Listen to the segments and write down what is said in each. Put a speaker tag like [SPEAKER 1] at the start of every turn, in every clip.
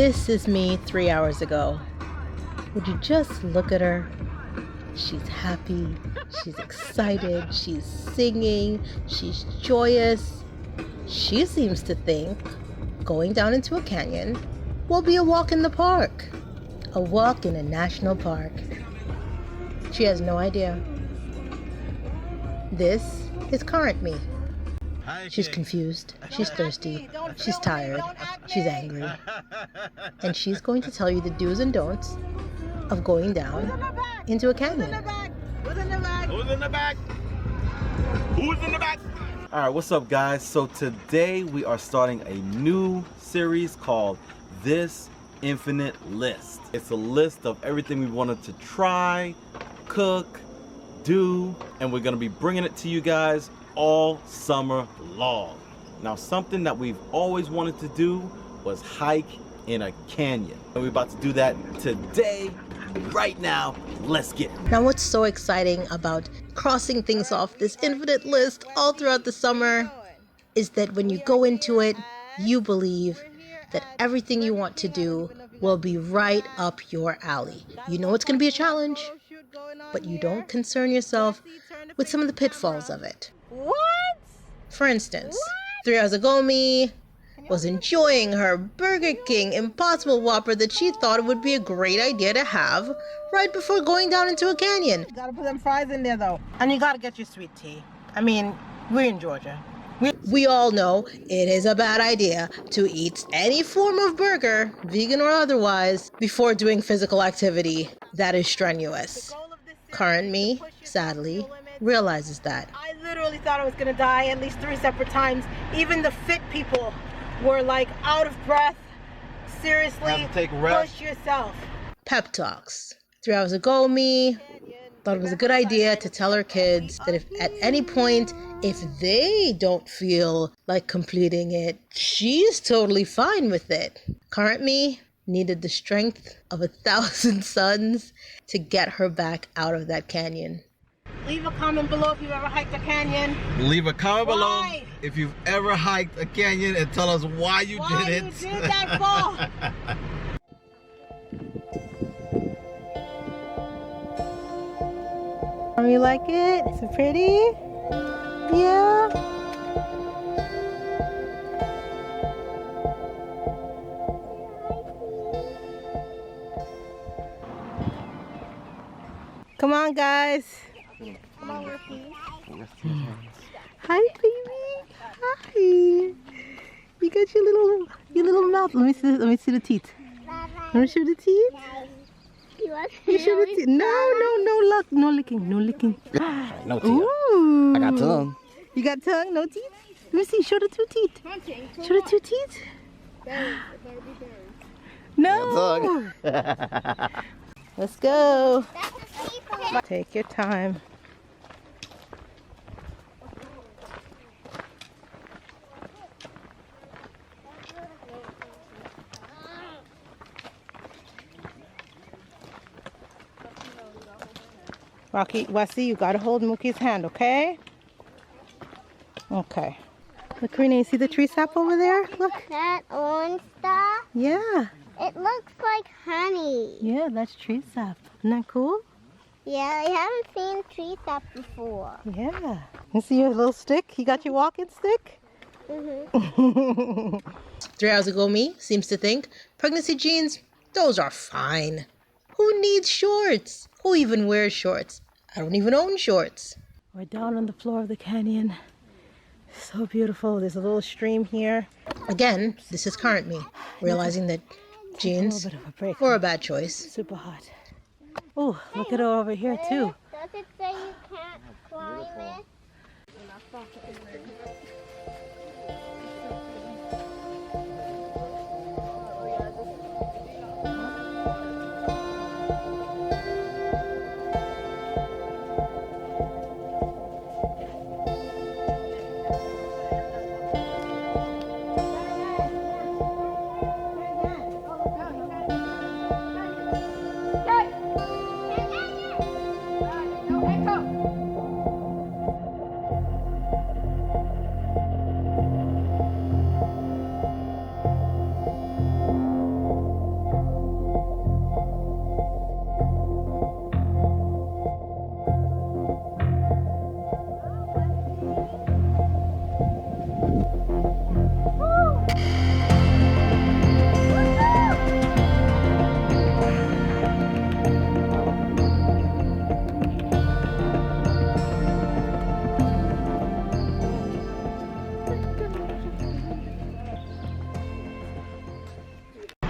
[SPEAKER 1] This is me 3 hours ago. Would you just look at her? She's happy, she's excited, she's singing, she's joyous. She seems to think going down into a canyon will be a walk in the park. A walk in a national park. She has no idea. This is current me. She's confused, she's thirsty, she's tired, she's angry. And she's going to tell you the do's and don'ts of going down into a canyon.
[SPEAKER 2] Who's in the back? Who's in the back? Who's in the back?
[SPEAKER 3] All right, what's up guys? So today we are starting a new series called This Infinite List. It's a list of everything we wanted to try, cook, do, and we're gonna be bringing it to you guys all summer long. Now, something that we've always wanted to do was hike in a canyon. And we're about to do that today, right now. Let's get it.
[SPEAKER 1] Now, what's so exciting about crossing things off this infinite list all throughout the summer is that when you go into it, you believe that everything you want to do will be right up your alley. You know it's going to be a challenge, but you don't concern yourself with some of the pitfalls of it.
[SPEAKER 4] What?
[SPEAKER 1] For instance, 3 hours ago, me was enjoying her Burger King Impossible Whopper that she thought it would be a great idea to have right before going down into a canyon.
[SPEAKER 4] You gotta put them fries in there though. And you gotta get your sweet tea. I mean, we're in Georgia.
[SPEAKER 1] We all know it is a bad idea to eat any form of burger, vegan or otherwise, before doing physical activity that is strenuous. Current me, sadly, realizes that.
[SPEAKER 4] I literally thought I was gonna die at least 3 separate times. Even the fit people were like out of breath. Seriously,
[SPEAKER 3] Have to take rest.
[SPEAKER 4] push yourself.
[SPEAKER 1] Pep talks. 3 hours ago, me thought it was a good idea to tell her kids that if at any point, if they don't feel like completing it, she's totally fine with it. Current me needed the strength of 1,000 suns to get her back out of that canyon.
[SPEAKER 4] Leave a comment below if you've ever hiked a canyon.
[SPEAKER 3] Leave a comment below
[SPEAKER 4] Why?
[SPEAKER 3] if you've ever hiked a canyon and tell us why you did it.
[SPEAKER 4] You did that for? You like it? Is it pretty? Yeah. Come on, guys. Come on, Ricky. Hi, baby. Hi. You got your little mouth. Let me see. Let me see the teeth. Let me show the teeth. You show the teeth. No licking. No licking.
[SPEAKER 3] No teeth.
[SPEAKER 4] Ooh.
[SPEAKER 3] I got tongue.
[SPEAKER 4] You got tongue? No teeth? Let me see. Show the 2 teeth. Show the 2 teeth. No. Let's go. Take your time. Rocky, Wesley, you gotta hold Mookie's hand, okay? Okay. Look, Karina, you see the tree sap over there? Look.
[SPEAKER 5] That orange stuff?
[SPEAKER 1] Yeah.
[SPEAKER 5] It looks like honey.
[SPEAKER 1] Yeah, that's tree sap. Isn't that cool?
[SPEAKER 5] Yeah, I haven't seen tree sap before.
[SPEAKER 1] Yeah. You see your little stick? You got your walking stick? 3 hours ago, me seems to think pregnancy jeans, those are fine. Who needs shorts? Who even wears shorts? I don't even own shorts. We're down on the floor of the canyon. So beautiful. There's a little stream here. Again, this is current me, realizing that jeans were a bad choice. Super hot. Oh, look at her over here too.
[SPEAKER 5] Does it say you can't climb it?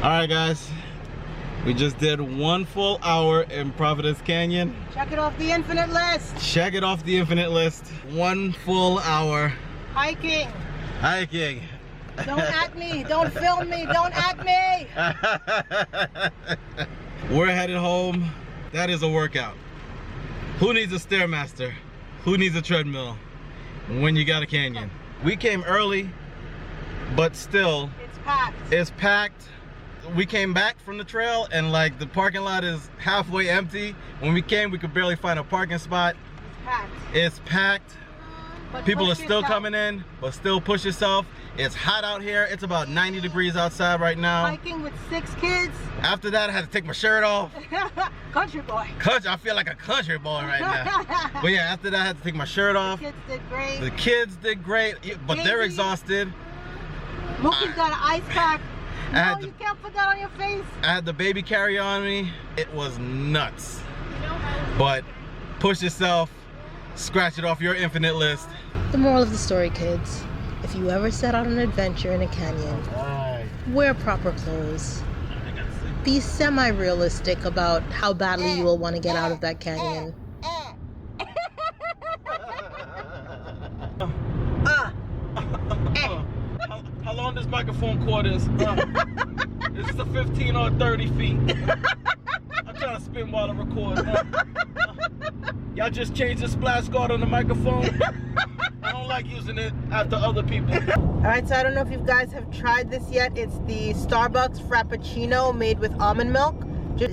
[SPEAKER 3] All right, guys. We just did 1 full hour in Providence Canyon.
[SPEAKER 1] Check it off the infinite list.
[SPEAKER 3] Check it off the infinite list. 1 full hour
[SPEAKER 1] Hiking.
[SPEAKER 3] hiking.
[SPEAKER 1] Don't at me. Don't film me. Don't at me.
[SPEAKER 3] We're headed home. That is a workout. Who needs a Stairmaster? Who needs a treadmill when you got a canyon? We came early, but still,
[SPEAKER 1] It's packed.
[SPEAKER 3] it's packed. We came back from the trail and like the parking lot is halfway empty. When we came, we could barely find a parking spot.
[SPEAKER 1] It's packed.
[SPEAKER 3] It's packed.
[SPEAKER 1] But
[SPEAKER 3] People are
[SPEAKER 1] push
[SPEAKER 3] still
[SPEAKER 1] yourself.
[SPEAKER 3] coming in, but still push yourself. It's hot out here. It's about 90 degrees outside right now.
[SPEAKER 1] Hiking with 6 kids.
[SPEAKER 3] After that, I had to take my shirt off.
[SPEAKER 1] Country boy.
[SPEAKER 3] I feel like a country boy right now. But yeah, after that, I had to take my shirt off.
[SPEAKER 1] Kids did great.
[SPEAKER 3] The kids did great, but they're
[SPEAKER 1] Baby.
[SPEAKER 3] exhausted.
[SPEAKER 1] Mookie's got an ice pack.
[SPEAKER 3] I had
[SPEAKER 1] No,
[SPEAKER 3] to-
[SPEAKER 1] you can't put that on your face.
[SPEAKER 3] I had the baby carry on me. It was nuts. But push yourself, scratch it off your infinite list.
[SPEAKER 1] The moral of the story, kids. If you ever set out on an adventure in a canyon, wear proper clothes. Be semi-realistic about how badly you will want to get out of that canyon.
[SPEAKER 3] How long this microphone cord is? Is this a 15 or 30 feet? I'm trying to spin while I record. Y'all just changed the splash guard on the microphone. I don't like using it after other people.
[SPEAKER 1] Alright, so I don't know if you guys have tried this yet. It's the Starbucks Frappuccino made with almond milk.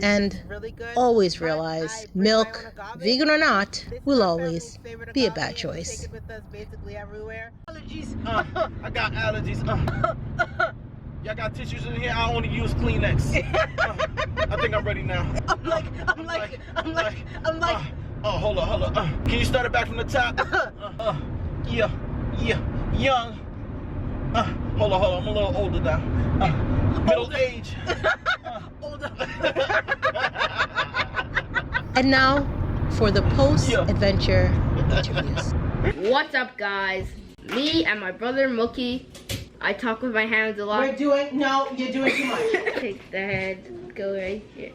[SPEAKER 1] And
[SPEAKER 4] Really good.
[SPEAKER 1] always
[SPEAKER 4] But
[SPEAKER 1] realize,
[SPEAKER 4] I bring my
[SPEAKER 1] milk,
[SPEAKER 4] own agave.
[SPEAKER 1] vegan or not,
[SPEAKER 4] This is
[SPEAKER 1] will
[SPEAKER 4] my
[SPEAKER 1] always
[SPEAKER 4] family's favorite
[SPEAKER 1] be a
[SPEAKER 4] agave,
[SPEAKER 1] bad
[SPEAKER 4] and we
[SPEAKER 1] choice.
[SPEAKER 4] Take it with us basically everywhere.
[SPEAKER 1] Allergies.
[SPEAKER 3] I got allergies. Y'all got tissues in here? I only use Kleenex. I think I'm ready now.
[SPEAKER 1] I'm like.
[SPEAKER 3] Oh, hold on. Can you start it back from the top? Yeah, young. Hold on. I'm a little older now. Middle age.
[SPEAKER 1] Older. And now for the post-adventure interviews.
[SPEAKER 6] What's up, guys? Me and my brother Mookie. I talk with my hands a lot.
[SPEAKER 1] You're doing too much.
[SPEAKER 6] Take the head, go right here.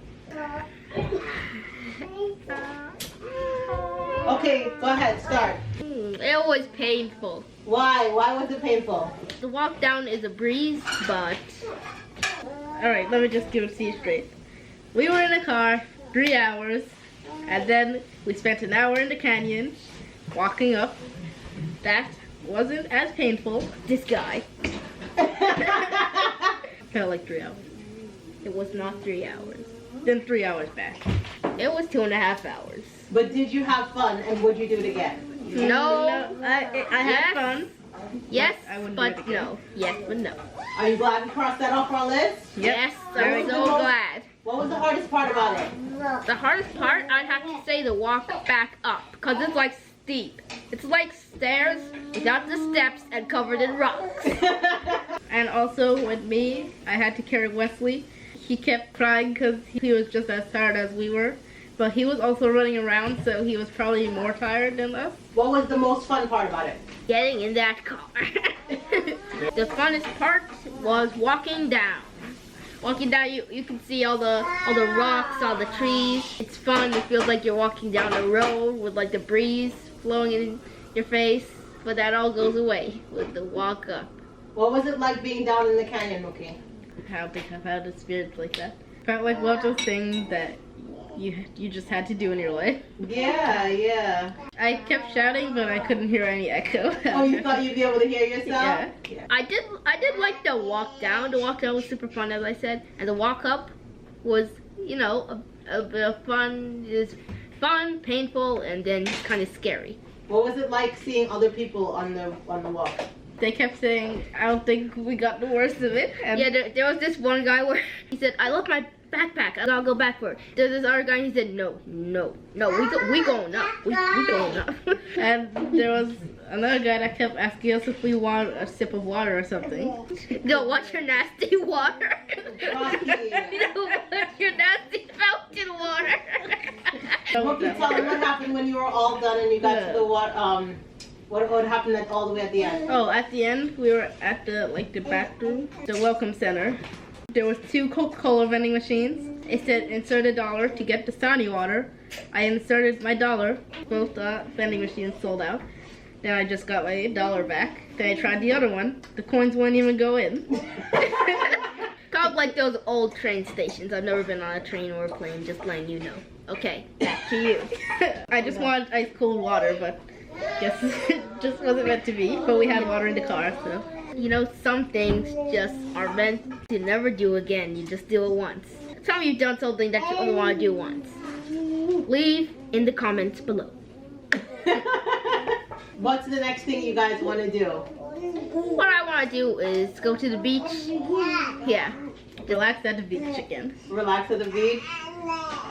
[SPEAKER 1] Okay, go ahead, start.
[SPEAKER 6] It was painful.
[SPEAKER 1] Why was it painful?
[SPEAKER 6] The walk down is a breeze, but... Alright, let me just give it to you straight. We were in a car, 3 hours, and then we spent an hour in the canyon, walking up. That wasn't as painful. This guy. Felt like 3 hours. It was not 3 hours. Then 3 hours back. It was 2.5 hours.
[SPEAKER 1] But did you have fun, and would you do it again?
[SPEAKER 6] No,
[SPEAKER 4] I had fun.
[SPEAKER 6] Yes,
[SPEAKER 4] I wouldn't do
[SPEAKER 6] but
[SPEAKER 4] it again.
[SPEAKER 6] no. Yes, but no.
[SPEAKER 1] Are you glad we crossed that off our list?
[SPEAKER 6] Yes,
[SPEAKER 1] Very
[SPEAKER 6] I'm
[SPEAKER 1] good.
[SPEAKER 6] so glad.
[SPEAKER 1] What was the hardest part about it?
[SPEAKER 6] The hardest part, I'd have to say the walk back up, because it's like steep. It's like stairs without the steps and covered in rocks.
[SPEAKER 4] And also with me, I had to carry Wesley. He kept crying because he was just as tired as we were. But he was also running around, so he was probably more tired than us.
[SPEAKER 1] What was the most fun part about it?
[SPEAKER 6] Getting in that car. The funnest part was walking down. Walking down, you can see all the rocks, all the trees. It's fun. It feels like you're walking down a road with like the breeze blowing in your face. But that all goes away with the walk up.
[SPEAKER 1] What was it like being down in the canyon, Mookie?
[SPEAKER 4] I don't think I've had an experience like that. Felt like one of those things that you just had to do in your life.
[SPEAKER 1] Yeah.
[SPEAKER 4] I kept shouting, but I couldn't hear any echo.
[SPEAKER 1] Oh, you thought you'd be able to hear yourself?
[SPEAKER 4] Yeah.
[SPEAKER 6] I did like the walk down. The walk down was super fun, as I said, and the walk up was, you know, a bit of fun. Is fun, painful, and then kind of scary.
[SPEAKER 1] What was it like seeing other people on the walk?
[SPEAKER 4] They kept saying, I don't think we got the worst of it. And
[SPEAKER 6] Yeah, there was this one guy where he said, "I left my backpack. I'll go back for it." There's this other guy. He said, "No, we going up. We going up."
[SPEAKER 4] And there was another guy that kept asking us if we want a sip of water or something.
[SPEAKER 6] No, what's your nasty water?
[SPEAKER 1] Rocky.
[SPEAKER 6] No, what's your nasty fountain water?
[SPEAKER 1] Mookie, tell them what happened when you were all done and you got to the water. What happened all the way at the end?
[SPEAKER 4] Oh, at the end, we were at the bathroom, the welcome center.
[SPEAKER 6] There was 2 Coca-Cola vending machines. It said insert $1 to get the Dasani water. I inserted my $1. Both vending machines sold out. Then I just got my $1 back. Then I tried the other one. The coins wouldn't even go in. Kind of like those old train stations. I've never been on a train or a plane, just letting you know. Okay, back to you. I just wanted ice cold water, but guess it just wasn't meant to be. But we had water in the car, so. You know, some things just are meant to never do again. You just do it once. Tell me you've done something that you only want to do once. Leave in the comments below.
[SPEAKER 4] What's the next thing you guys want to do?
[SPEAKER 6] What I want to do is go to the beach. Yeah, relax at the beach again.
[SPEAKER 4] Relax at the beach?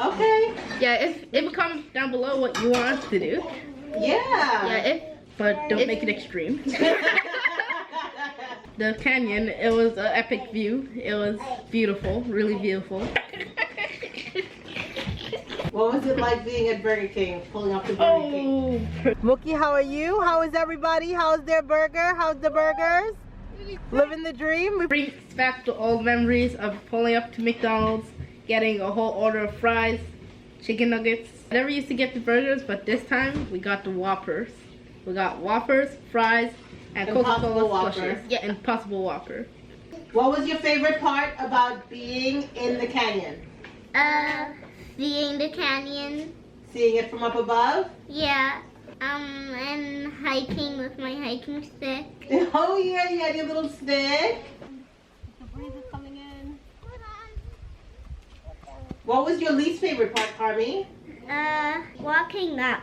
[SPEAKER 4] Okay.
[SPEAKER 6] Yeah, if comment down below what you want us to do.
[SPEAKER 4] Yeah.
[SPEAKER 6] But don't make it extreme. The canyon, it was an epic view. It was beautiful, really beautiful.
[SPEAKER 4] What was it like being at Burger King, pulling up to Burger King? Mookie, how are you? How is everybody? How's their burger? How's the burgers? Living the dream?
[SPEAKER 6] Brings back to old memories of pulling up to McDonald's, getting a whole order of fries, chicken nuggets. I never used to get the burgers, but this time we got the Whoppers. We got Whoppers, fries, and Coca-Cola slushies. Yeah, Impossible Whopper.
[SPEAKER 4] What was your favorite part about being in the canyon?
[SPEAKER 5] Seeing the canyon.
[SPEAKER 4] Seeing it from up above?
[SPEAKER 5] Yeah. And hiking with my hiking stick.
[SPEAKER 4] Oh yeah, you had your little stick.
[SPEAKER 5] The breeze is coming in.
[SPEAKER 4] What was your least favorite part, Carmi?
[SPEAKER 5] Walking up.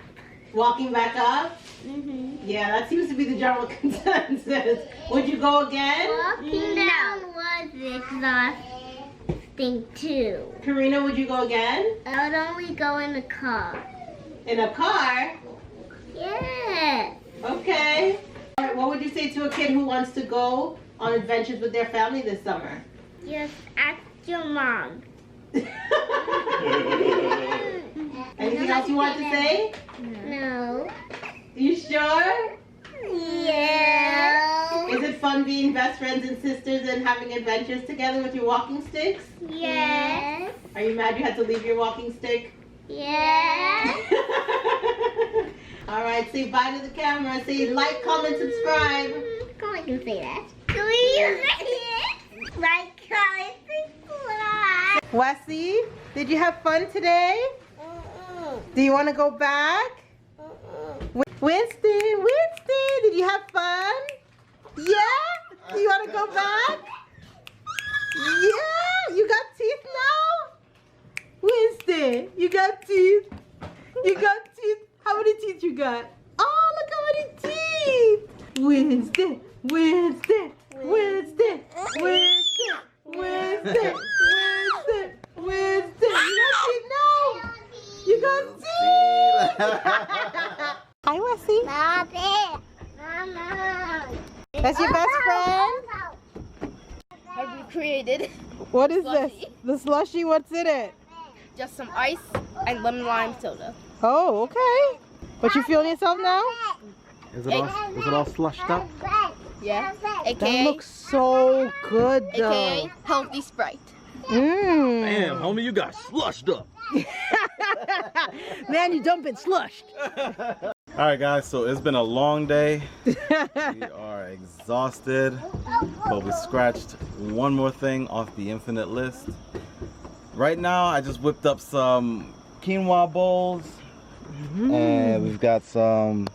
[SPEAKER 4] Walking back up?
[SPEAKER 5] Mhm.
[SPEAKER 4] Yeah, that seems to be the general consensus. Would you go again?
[SPEAKER 5] Walking down was exhausting too.
[SPEAKER 4] Karina, would you go again?
[SPEAKER 5] I would only go in the car.
[SPEAKER 4] In a car?
[SPEAKER 5] Yes.
[SPEAKER 4] Okay. All right, what would you say to a kid who wants to go on adventures with their family this summer?
[SPEAKER 5] Just ask your mom.
[SPEAKER 4] Anything else you want to say?
[SPEAKER 5] No.
[SPEAKER 4] You sure?
[SPEAKER 5] Yeah.
[SPEAKER 4] Is it fun being best friends and sisters and having adventures together with your walking sticks?
[SPEAKER 5] Yes.
[SPEAKER 4] Are you mad you had to leave your walking stick?
[SPEAKER 5] Yes.
[SPEAKER 4] All right, say bye to the camera. Say like, comment, subscribe.
[SPEAKER 5] Come on, can say that. Can we use it? Like, comment, subscribe.
[SPEAKER 4] Wesley, did you have fun today? Do you want to go back? Winston, did you have fun? Yeah? Do you want to go back? Yeah? You got teeth now? Winston, you got teeth? You got teeth? How many teeth you got? Oh, look how many teeth! Winston, Winston, Winston, Winston, Winston, Winston, Winston. You got teeth now? You got teeth! Hi, Wesley.
[SPEAKER 5] Mama.
[SPEAKER 4] That's your best friend?
[SPEAKER 6] Have we created
[SPEAKER 4] What is
[SPEAKER 6] Slushie.
[SPEAKER 4] this? The slushie, what's in it?
[SPEAKER 6] just some ice and lemon lime soda.
[SPEAKER 4] Oh, okay. But you feeling yourself now?
[SPEAKER 3] Is it all slushed up?
[SPEAKER 6] Yeah.
[SPEAKER 4] That
[SPEAKER 6] AKA,
[SPEAKER 4] looks so good though.
[SPEAKER 6] AKA healthy Sprite.
[SPEAKER 4] Mmm.
[SPEAKER 3] Damn, homie, you got slushed up.
[SPEAKER 4] Man, you done been slushed.
[SPEAKER 3] All right, guys, so it's been a long day. We are exhausted, but we scratched one more thing off the infinite list. Right now, I just whipped up some quinoa bowls, and we've got some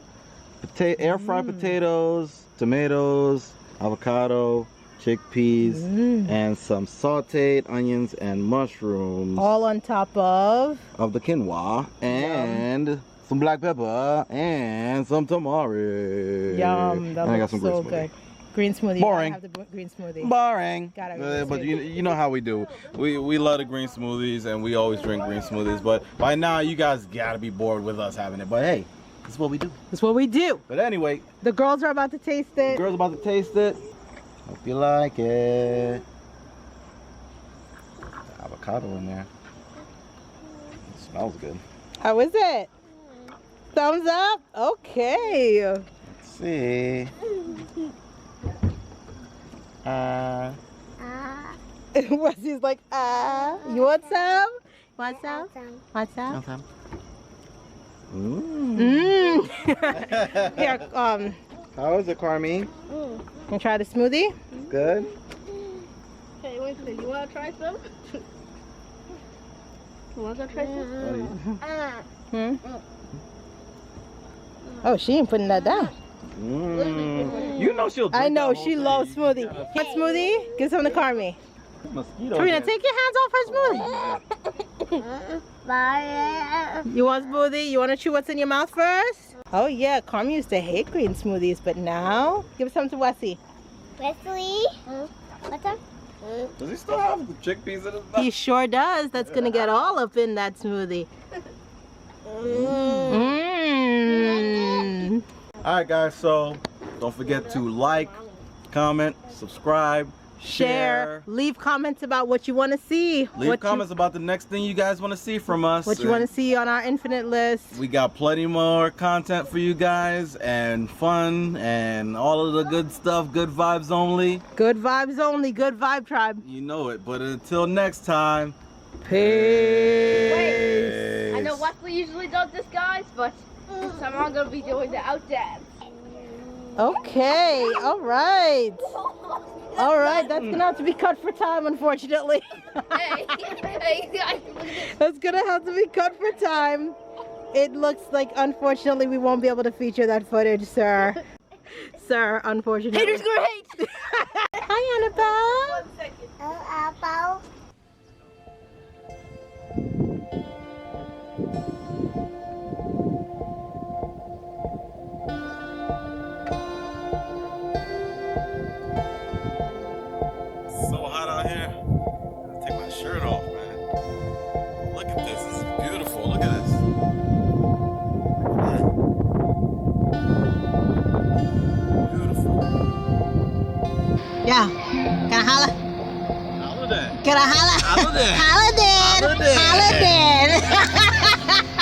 [SPEAKER 3] air fried potatoes, tomatoes, avocado, chickpeas, and some sauteed onions and mushrooms
[SPEAKER 4] All on top of.
[SPEAKER 3] of the quinoa, and some black pepper, and some tamari.
[SPEAKER 4] Yum. That
[SPEAKER 3] And I got
[SPEAKER 4] looks
[SPEAKER 3] some
[SPEAKER 4] so
[SPEAKER 3] green smoothie.
[SPEAKER 4] good. Green smoothie.
[SPEAKER 3] Boring.
[SPEAKER 4] Gotta have the green smoothie.
[SPEAKER 3] Boring.
[SPEAKER 4] Gotta go
[SPEAKER 3] But
[SPEAKER 4] green
[SPEAKER 3] you know how we do. We love the green smoothies, and we always drink green smoothies. But by now, you guys gotta be bored with us having it. But hey, this is what we do.
[SPEAKER 4] That's what we do.
[SPEAKER 3] But anyway,
[SPEAKER 4] The girls are about to taste
[SPEAKER 3] the
[SPEAKER 4] it.
[SPEAKER 3] girl's about to taste it. Hope you like it. Avocado in there. It smells good.
[SPEAKER 4] How is it? Thumbs up? Okay.
[SPEAKER 3] Let's see.
[SPEAKER 4] Wessy's like, you want some? Want some? Want some?
[SPEAKER 3] Okay.
[SPEAKER 4] Here,
[SPEAKER 3] How is it, Carmi?
[SPEAKER 4] you try the smoothie?
[SPEAKER 3] Good.
[SPEAKER 6] Hey, wait a minute. You want to try some? You want to try some?
[SPEAKER 4] Oh, she ain't putting that down.
[SPEAKER 3] You know she'll drink
[SPEAKER 4] I know,
[SPEAKER 3] that whole
[SPEAKER 4] she
[SPEAKER 3] thing.
[SPEAKER 4] loves smoothie. Want smoothie? Give some to Carmi.
[SPEAKER 3] Mosquitoes.
[SPEAKER 4] Karina,
[SPEAKER 3] in.
[SPEAKER 4] take your hands off her smoothie. You want smoothie? You want to chew what's in your mouth first? Oh yeah, Carmi used to hate green smoothies, but now give some to Wessy.
[SPEAKER 5] Wesley? What's up?
[SPEAKER 3] Does he still have the chickpeas in his mouth?
[SPEAKER 4] He sure does. That's gonna get all up in that smoothie. Mm.
[SPEAKER 3] All right, guys. So don't forget to like, comment, subscribe,
[SPEAKER 4] Share. Leave comments about what you want to see.
[SPEAKER 3] Leave comments about the next thing you guys want to see from us.
[SPEAKER 4] What you want to see on our infinite list.
[SPEAKER 3] We got plenty more content for you guys and fun and all of the good stuff. Good vibes only.
[SPEAKER 4] Good vibes only. Good vibe tribe.
[SPEAKER 3] You know it. But until next time.
[SPEAKER 4] Peace.
[SPEAKER 6] Wait, I know Wesley usually does this, guys, but this time I'm gonna be doing the out dance.
[SPEAKER 4] Okay. All right. All right. That's gonna have to be cut for time, unfortunately.
[SPEAKER 6] Hey, guys, look at this.
[SPEAKER 4] That's gonna have to be cut for time. It looks like, unfortunately, we won't be able to feature that footage, sir. Sir, unfortunately.
[SPEAKER 6] Haters gonna hate.
[SPEAKER 4] Hi, Annabelle.
[SPEAKER 6] 1 second.
[SPEAKER 5] Apple.
[SPEAKER 3] So hot out here. I gotta take my shirt off, man. Look at this. This is beautiful. Look at this. Beautiful.
[SPEAKER 1] Yeah. Can I holla?
[SPEAKER 3] Holiday.
[SPEAKER 1] Can I holla?
[SPEAKER 3] Holiday.
[SPEAKER 1] Holla then.
[SPEAKER 3] Holla then.
[SPEAKER 1] Holla then.